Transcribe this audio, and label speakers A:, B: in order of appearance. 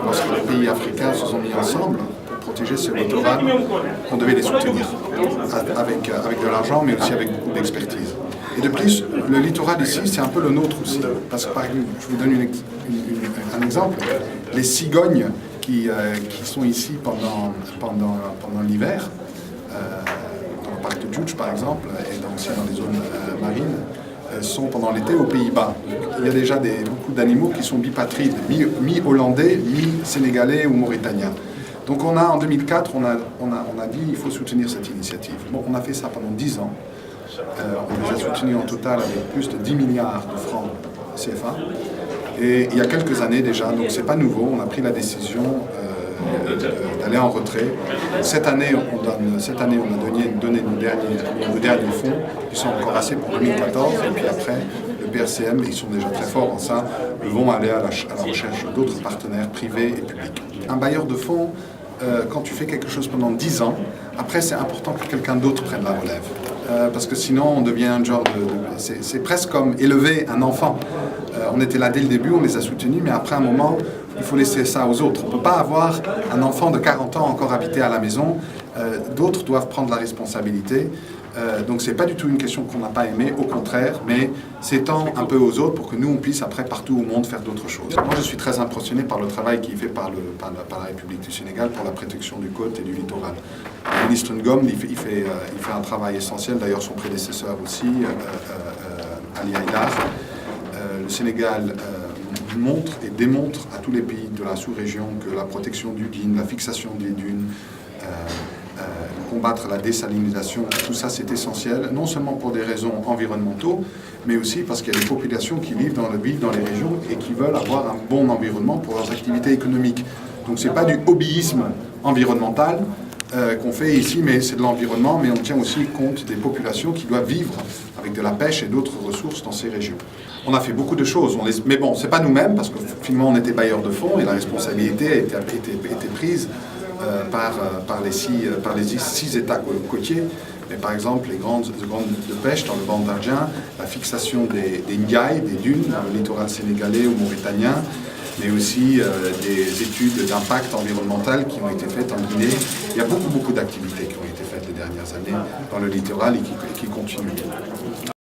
A: Lorsque les pays africains se sont mis ensemble pour protéger ce littoral, on devait les soutenir avec de l'argent, mais aussi avec beaucoup d'expertise. Et de plus, le littoral ici, c'est un peu le nôtre aussi. Parce que, par exemple, je vous donne un exemple. Les cigognes qui sont ici pendant l'hiver, dans le parc de Djoudj par exemple, et aussi dans les zones marines, sont pendant l'été aux Pays-Bas. Il y a déjà beaucoup d'animaux qui sont bipatrides, mi-hollandais, mi-sénégalais ou mauritaniens. Donc en 2004, on a dit qu'il faut soutenir cette initiative. Bon, on a fait ça pendant 10 ans. On les a soutenus en total avec plus de 10 milliards de francs CFA. Et il y a quelques années déjà, donc c'est pas nouveau, on a pris la décision d'aller en retrait. Cette année, on a donné nos derniers fonds, qui sont encore assez pour 2014, et puis après, le PRCM, ils sont déjà très forts en ça, vont aller à la recherche d'autres partenaires privés et publics. Un bailleur de fonds, quand tu fais quelque chose pendant 10 ans, après c'est important que quelqu'un d'autre prenne la relève. Parce que sinon on devient un genre c'est presque comme élever un enfant. On était là dès le début, on les a soutenus, mais après un moment, il faut laisser ça aux autres. On ne peut pas avoir un enfant de 40 ans encore habité à la maison. D'autres doivent prendre la responsabilité. Donc c'est pas du tout une question qu'on n'a pas aimée, au contraire, mais c'est tant un peu aux autres pour que nous on puisse après partout au monde faire d'autres choses. Moi je suis très impressionné par le travail qui est fait par la République du Sénégal pour la protection du côte et du littoral. Le ministre Ngom il fait un travail essentiel, d'ailleurs son prédécesseur aussi, Ali Haïdar. Le Sénégal montre et démontre à tous les pays de la sous-région que la protection du Guin, la fixation des dunes, combattre la désalinisation, tout ça c'est essentiel, non seulement pour des raisons environnementaux, mais aussi parce qu'il y a des populations qui vivent dans les régions et qui veulent avoir un bon environnement pour leurs activités économiques. Donc c'est pas du hobbyisme environnemental qu'on fait ici, mais c'est de l'environnement, mais on tient aussi compte des populations qui doivent vivre avec de la pêche et d'autres ressources dans ces régions. On a fait beaucoup de choses, mais bon, c'est pas nous-mêmes, parce que finalement on était bailleurs de fonds et la responsabilité a été prise par les six États côtiers. Mais par exemple, les grandes de pêche dans le banc d'Argent, la fixation des Ndiaye, des dunes dans le littoral sénégalais ou mauritanien, mais aussi des études d'impact environnemental qui ont été faites en Guinée. Il y a beaucoup d'activités qui ont été faites les dernières années dans le littoral et qui continuent.